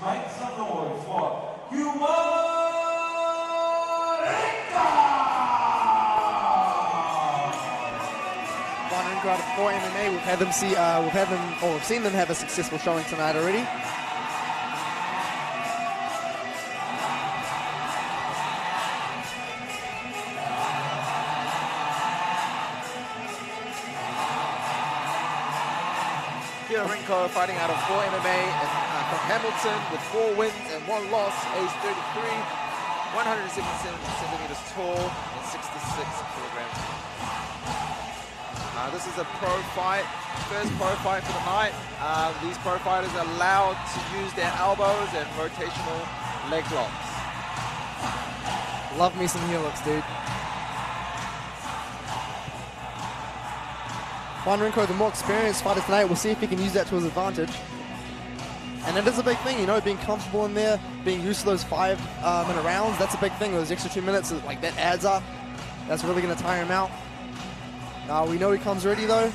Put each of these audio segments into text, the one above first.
make some noise for Juan. Rincon out of 4 MMA. We've seen them have a successful showing tonight already. Here Rincon fighting out of 4 MMA and, from Hamilton with 4 wins and 1 loss, age 33, 177 centimeters tall and 66 kilograms. This is a pro fight, first pro fight for the night. These pro fighters are allowed to use their elbows and rotational leg locks. Love me some heel hooks, dude. Juan Rincon, the more experienced fighter tonight, we'll see if he can use that to his advantage. And it is a big thing, you know, being comfortable in there, being used to those 5-minute rounds, that's a big thing. Those extra 2 minutes, like that adds up. That's really going to tire him out. We know he comes ready though,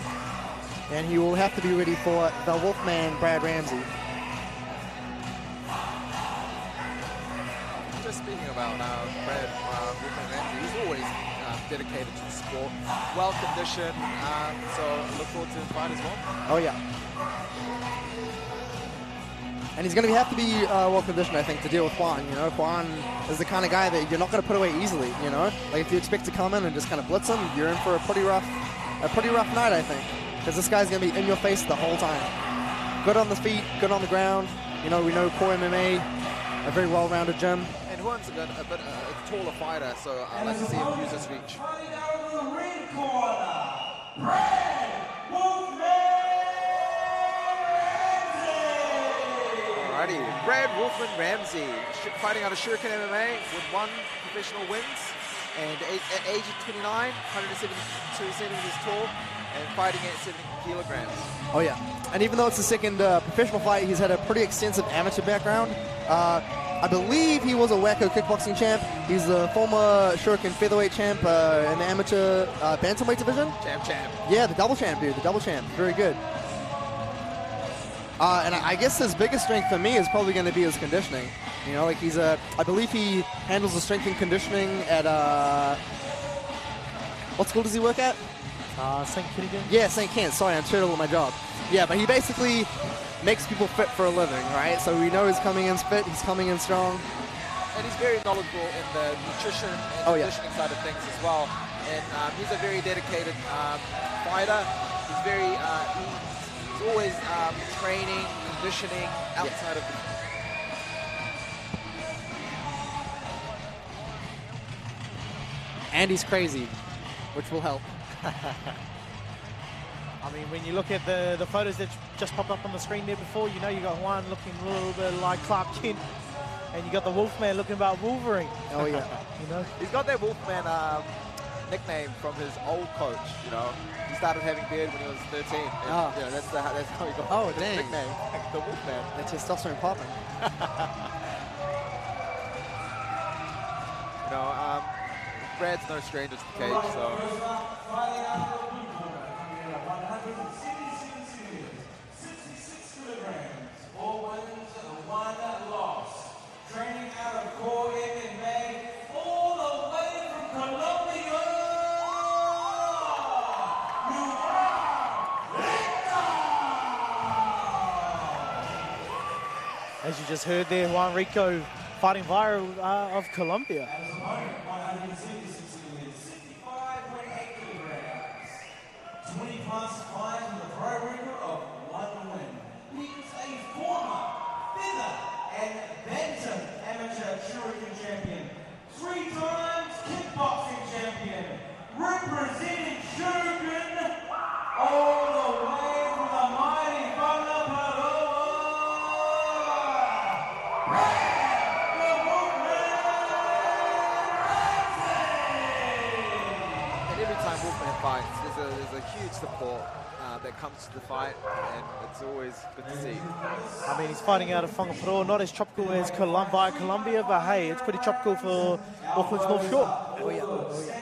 and he will have to be ready for the Wolfman, Brad Ramsay. Just speaking about Brad Wolfman Ramsay, he's always dedicated to the sport, well conditioned, so I look forward to the fight as well. Oh yeah. And he's going to have to be well conditioned, I think, to deal with Juan. You know, Juan is the kind of guy that you're not going to put away easily. You know, like if you expect to come in and just kind of blitz him, you're in for a pretty rough night, I think, because this guy's going to be in your face the whole time. Good on the feet, good on the ground. You know, we know core MMA, a very well-rounded gym. And Juan's a bit taller fighter, so I like to see him use his reach. Alrighty, Brad Wolfman Ramsay, fighting out of Shuriken MMA with 1 professional wins, and at age of 29, 172 centimeters tall, and fighting at 70 kilograms. Oh yeah, and even though it's the second professional fight, he's had a pretty extensive amateur background. I believe he was a Wacko kickboxing champ. He's the former Shuriken featherweight champ in the amateur bantamweight division. Champ. Yeah, the double champ, dude, the double champ. Very good. And I guess his biggest strength for me is probably going to be his conditioning. You know, like I believe he handles the strength and conditioning at, what school does he work at? St. Kitty again? Yeah, St. Kent. Sorry, I'm terrible at my job. Yeah, but he basically makes people fit for a living, right? So we know he's coming in fit, he's coming in strong. And he's very knowledgeable in the nutrition and conditioning side of things as well. And he's a very dedicated fighter. He's very, he's always training, conditioning outside of the... And he's crazy, which will help. I mean, when you look at the photos that just popped up on the screen there before, you know you got Juan looking a little bit like Clark Kent, and you got the Wolfman looking about Wolverine. Oh yeah. You know, he's got that Wolfman nickname from his old coach. You know, he started having beard when he was 13. And, you know, that's how he got his nickname, the Wolfman. The testosterone popping. You know, Brad's no stranger to the cage, so. Training out of core MMA all the way from Colombia. as you just heard there, Juan Rincon fighting via of Colombia. 20 plus fight in the pro record of 1 win. He is a former feather and bantam amateur Shuriken champion, 3 times kickboxing champion, representing Shuriken all the way from the mighty Banaparo. And every time Wolfman fights, there's a huge support that comes to the fight, and it's always good to see. I mean, he's fighting out of Whangaparo, not as tropical as Colombia, but hey, it's pretty tropical for Auckland's North Shore. Oh yeah, oh yeah.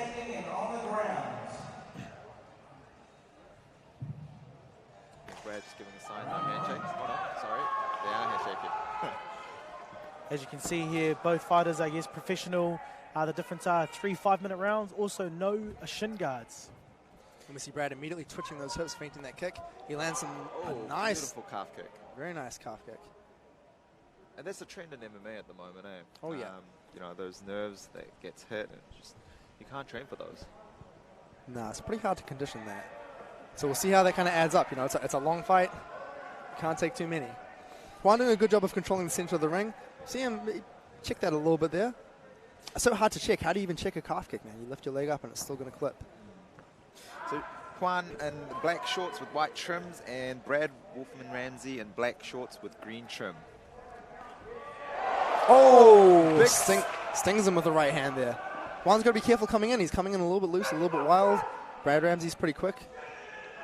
Brad just giving a sign, no handshakes. Oh no, sorry, they are handshaking. As you can see here, both fighters, I guess, professional. The difference are 3 5-minute rounds, also no shin guards. And we see Brad immediately twitching those hips, feinting that kick. He lands a nice, beautiful calf kick. very nice calf kick. And that's the trend in MMA at the moment, eh? Oh, yeah. You know, those nerves that gets hit, and just you can't train for those. Nah, it's pretty hard to condition that. So we'll see how that kind of adds up. You know, it's a long fight. Can't take too many. Juan doing a good job of controlling the center of the ring. See him check that a little bit there. It's so hard to check. How do you even check a calf kick, man? You lift your leg up and it's still going to clip. So Juan in black shorts with white trims, and Brad Wolfman Ramsay in black shorts with green trim. Oh! Stings him with the right hand there. Juan's got to be careful coming in. He's coming in a little bit loose, a little bit wild. Brad Ramsay's pretty quick.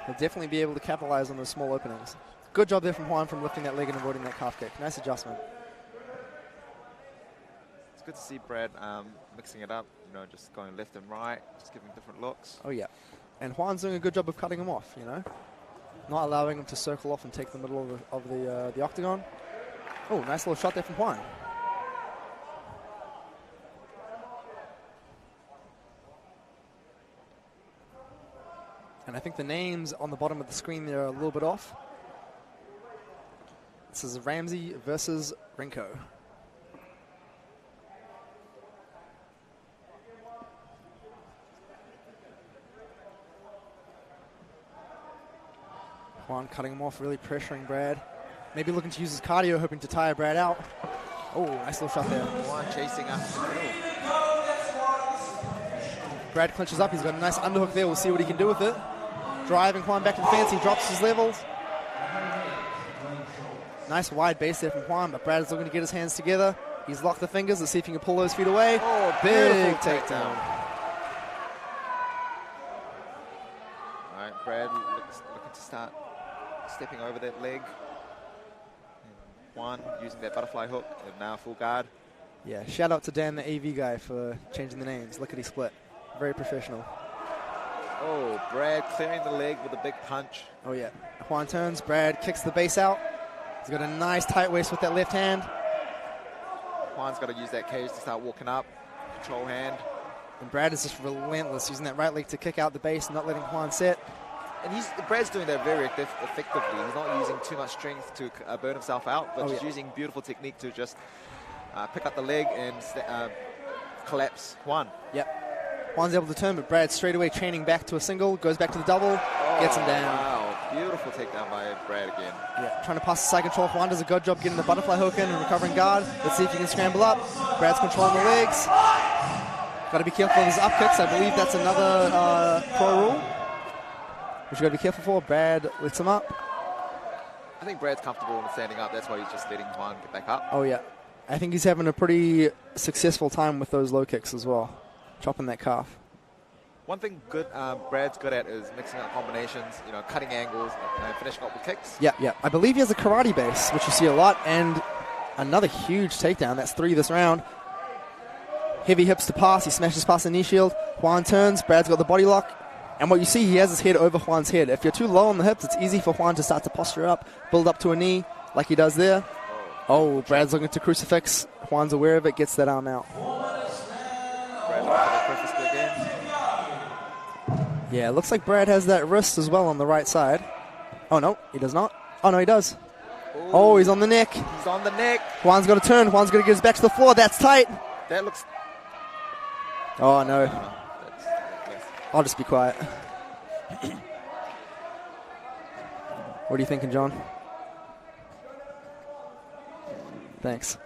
He'll definitely be able to capitalize on those small openings. Good job there from Juan from lifting that leg and avoiding that calf kick. Nice adjustment. It's good to see Brad mixing it up, you know, just going left and right, just giving different looks. Oh, yeah. And Juan's doing a good job of cutting him off, you know. Not allowing him to circle off and take the middle of the octagon. Oh, nice little shot there from Juan. And I think the names on the bottom of the screen there are a little bit off. This is Ramsay versus Rincon. Juan cutting him off, really pressuring Brad. Maybe looking to use his cardio, hoping to tire Brad out. Oh, nice little shot there. Juan chasing after the kill. Brad clinches up. He's got a nice underhook there. We'll see what he can do with it. Driving Juan back to the fence. He drops his levels. Nice wide base there from Juan, but Brad is looking to get his hands together. He's locked the fingers. Let's see if he can pull those feet away. Oh, big takedown. All right, Brad looking to start stepping over that leg. Juan using that butterfly hook, and now full guard. Yeah, shout out to Dan, the AV guy, for changing the names. Lickety split. Very professional. Oh, Brad clearing the leg with a big punch. Oh, yeah. Juan turns. Brad kicks the base out. He's got a nice tight waist with that left hand. Juan's got to use that cage to start walking up. Control hand. And Brad is just relentless, using that right leg to kick out the base, not letting Juan sit. And Brad's doing that very effectively. He's not using too much strength to burn himself out, but just using beautiful technique to just pick up the leg and collapse Juan. Yep. Juan's able to turn, but Brad straight away chaining back to a single, goes back to the double, gets him down. Wow, beautiful takedown by Brad again. Yeah, trying to pass the side control. Juan does a good job getting the butterfly hook in and recovering guard. Let's see if he can scramble up. Brad's controlling the legs. Got to be careful of his up kicks. I believe that's another pro rule, which you got to be careful for. Brad lifts him up. I think Brad's comfortable in standing up. That's why he's just letting Juan get back up. Oh, yeah. I think he's having a pretty successful time with those low kicks as well. Chopping that calf. One thing Brad's good at is mixing up combinations, you know, cutting angles and finishing up with kicks. Yeah, yeah. I believe he has a karate base, which you see a lot, and another huge takedown. That's 3 this round. Heavy hips to pass. He smashes past the knee shield. Juan turns. Brad's got the body lock. And what you see, he has his head over Juan's head. If you're too low on the hips, it's easy for Juan to start to posture up, build up to a knee like he does there. Oh, Brad's looking to crucifix. Juan's aware of it, gets that arm out. Yeah, it looks like Brad has that wrist as well on the right side. Oh, no, he does not. Oh, no, he does. Ooh. Oh, he's on the neck. He's on the neck. Juan's got to turn. Juan's going to get his back to the floor. That's tight. That looks... Oh, no. I'll just be quiet. What are you thinking, John? Thanks.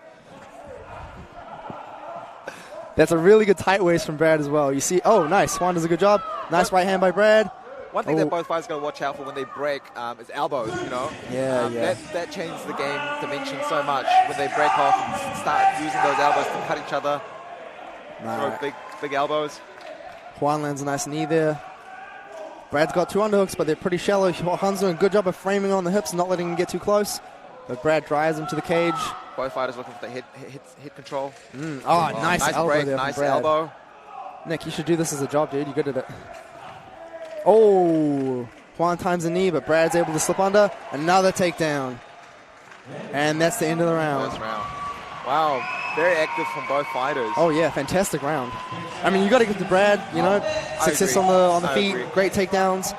That's a really good tight waist from Brad as well. You see, oh, nice. Juan does a good job. Nice right hand by Brad. One thing that both fighters got to watch out for when they break is elbows, you know? Yeah, yeah. That changes the game dimension so much when they break off and start using those elbows to cut each other. Nah. Throw big elbows. Juan lands a nice knee there. Brad's got 2 underhooks, but they're pretty shallow. Juan's doing a good job of framing on the hips and not letting him get too close. But Brad drives him to the cage. Both fighters looking for the hit control. Nice elbow break, there nice from Brad. Elbow. Nick, you should do this as a job, dude. You're good at it. Oh, Juan times the knee, but Brad's able to slip under. Another takedown. And that's the end of the round. First round. Wow, very active from both fighters. Oh yeah, fantastic round. I mean, you got to give to Brad, you know, success on the feet, great takedowns.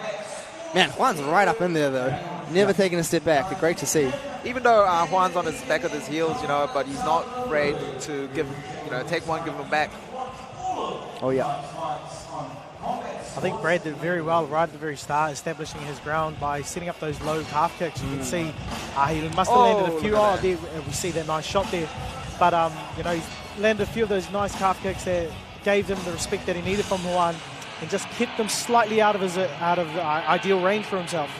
Man, Juan's right up in there though, never taking a step back. Great to see. Even though Juan's on his back of his heels, you know, but he's not afraid to give, you know, take one, give him back. Oh yeah. I think Brad did very well right at the very start, establishing his ground by setting up those low calf kicks. You can see he must have landed a few. Oh, there we see that nice shot there. But you know, he landed a few of those nice calf kicks that gave him the respect that he needed from Juan, and just kept them slightly out of his ideal range for himself,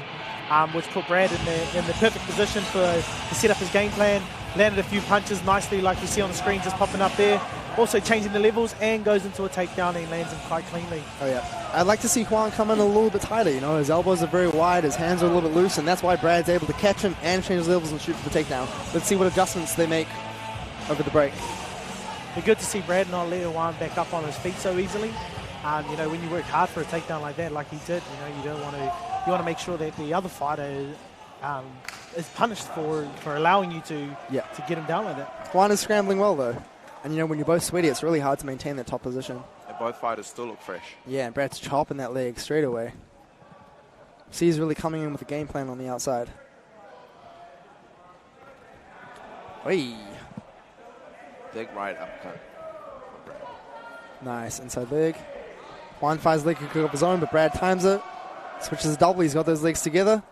which put Brad in the perfect position to set up his game plan. Landed a few punches nicely, like you see on the screen, just popping up there. Also changing the levels and goes into a takedown and lands him quite cleanly. Oh yeah, I'd like to see Juan come in a little bit tighter. You know, his elbows are very wide, his hands are a little bit loose, and that's why Brad's able to catch him and change his levels and shoot for the takedown. Let's see what adjustments they make over the break. It's good to see Brad not let Juan back up on his feet so easily. You know, when you work hard for a takedown like that, like he did, you know, you want to make sure that the other fighter is punished for allowing you to get him down like that. Juan is scrambling well though. And you know, when you're both sweaty, it's really hard to maintain that top position. And both fighters still look fresh. Yeah, and Brad's chopping that leg straight away. See, he's really coming in with a game plan on the outside. Oi. Big right uppercut. Nice, inside leg. Juan fires leg kick of his own, but Brad times it. Switches double, he's got those legs together.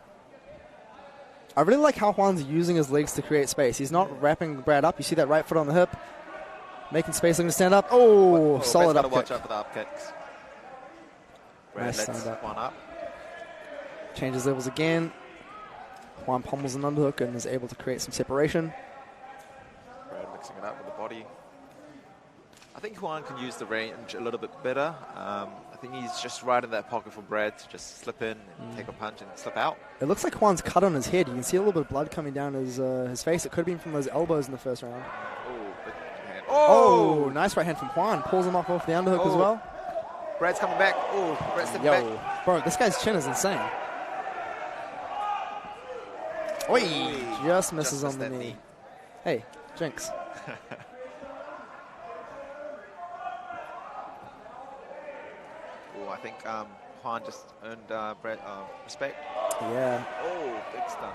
I really like how Juan's using his legs to create space. He's not wrapping Brad up. You see that right foot on the hip. Making space, looking to stand up. Oh, solid up kick. Watch out for the up kicks. Brad Nice lets stand up. Juan up. Changes levels again. Juan pummels an underhook and is able to create some separation. Brad mixing it up with the body. I think Juan can use the range a little bit better. I think he's just right in that pocket for Brad to just slip in and take a punch and slip out. It looks like Juan's cut on his head. You can see a little bit of blood coming down his face. It could have been from those elbows in the first round. Oh, nice right hand from Juan. Pulls him off the underhook as well. Brad's coming back. Oh, Brad's stepping back. Bro, this guy's chin is insane. Oi, just misses on the knee. Hey, jinx. I think Juan just earned Brad respect. Yeah. Oh, big stun.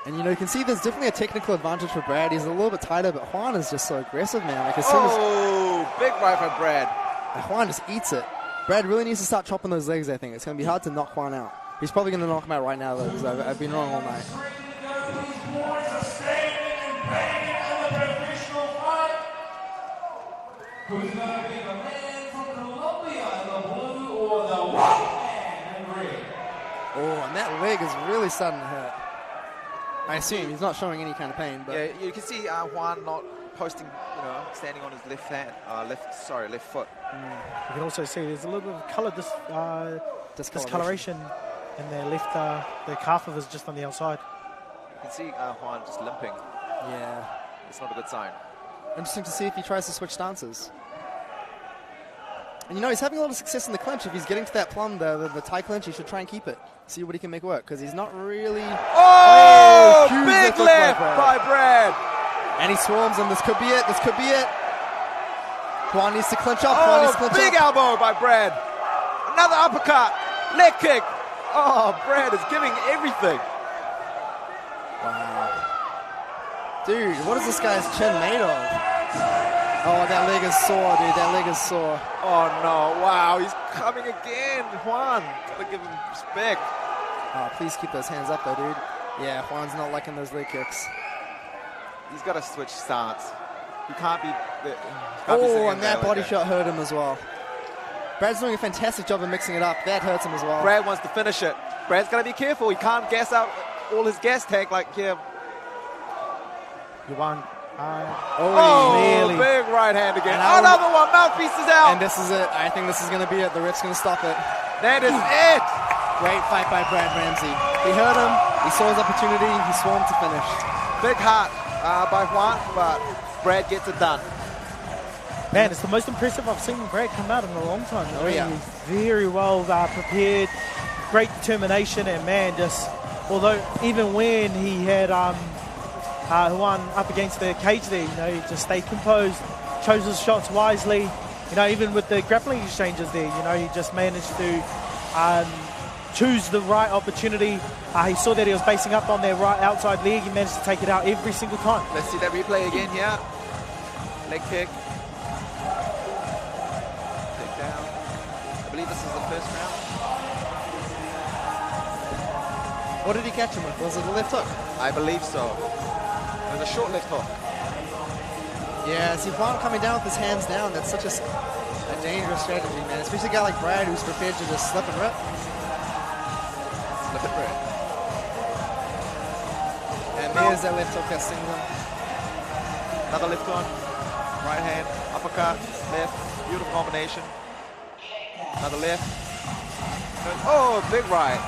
And you know, you can see there's definitely a technical advantage for Brad. He's a little bit tighter, but Juan is just so aggressive, man. Like as soon as big right from Brad. Juan just eats it. Brad really needs to start chopping those legs, I think. It's going to be hard to knock Juan out. He's probably going to knock him out right now, though, because I've been wrong all night. Who's going to be the man from Colombia in the blue or the white man in red? Oh, and that leg is really starting to hurt. I assume he's not showing any kind of pain, but yeah, you can see Juan not posting, you know, standing on his left hand, left foot. You can also see there's a little bit of color discoloration in their left. The calf of is just on the outside. You can see Juan just limping. Yeah, it's not a good sign. Interesting to see if he tries to switch stances. And you know, he's having a lot of success in the clinch. If he's getting to that plum, the tie clinch, he should try and keep it. See what he can make work, because he's not really... Oh, big left by Brad. And he swarms, and this could be it. This could be it. Juan needs to clinch up. Oh, big elbow by Brad. Another uppercut. Leg kick. Oh, Brad is giving everything. Wow. Dude, what is this guy's chin made of? Oh, that leg is sore, dude. That leg is sore. Oh, no. Wow, he's coming again. Juan, gotta give him respect. Oh, please keep those hands up, though, dude. Yeah, Juan's not liking those leg kicks. He's got to switch stance. He can't be... and that body shot hurt him as well. Brad's doing a fantastic job of mixing it up. That hurts him as well. Brad wants to finish it. Brad's got to be careful. He can't gas out all his gas tank like here. Juan. Nearly. Big right hand again. Another one. Mouthpiece is out. And this is it. I think this is going to be it. The ref's going to stop it. That is it. Great fight by Brad Ramsay. He heard him. He saw his opportunity. He swarmed to finish. Big heart by Juan, but Brad gets it done. Man, it's the most impressive I've seen Brad come out in a long time. Oh, yeah. He's very well prepared, great determination, and man, just although even when he had Juan up against the cage there. You know, he just stayed composed, chose his shots wisely. You know, even with the grappling exchanges there, you know, he just managed to choose the right opportunity. He saw that he was basing up on their right outside leg. He managed to take it out every single time. Let's see that replay again here. Leg kick. Take down. I believe this is the first round. What did he catch him with? Was it a left hook? I believe so. It was a short left hook. Yeah, see, Juan coming down with his hands down, that's such a dangerous strategy, man. Especially a guy like Brad who's prepared to just slip and rip. Slip and rip. And there's that left hook that's stinging him. Another left on. Right hand. Uppercut. Left. Beautiful combination. Another left. Oh, big right.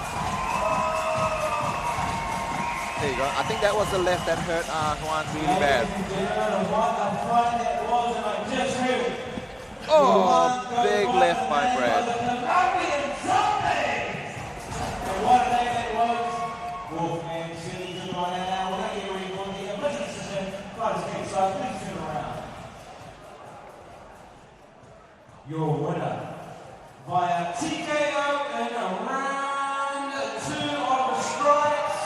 There you go. I think that was the left that hurt Juan really bad. Oh, big left by Brad. Your winner via TKO in round 2 of the strikes.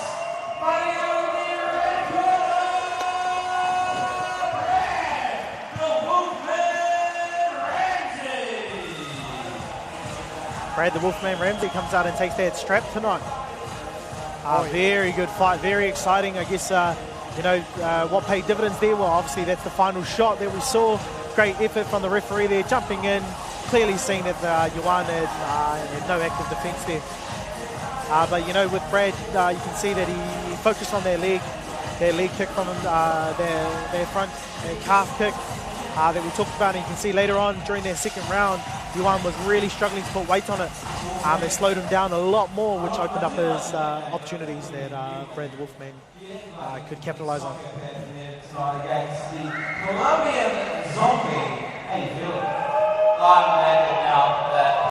Brad the Wolfman Ramsay comes out and takes that strap tonight. Very good fight, very exciting. I guess, you know, what paid dividends there? Well, obviously that's the final shot that we saw. Great effort from the referee there, jumping in, clearly seeing that Juan had no active defence there. But, you know, with Brad, you can see that he focused on their leg kick from him, their front calf kick that we talked about. And you can see later on during their second round, Juan was really struggling to put weight on it. They slowed him down a lot more, which opened up his opportunities that Brad the Wolfman could capitalise on. Against the Colombian Zombie.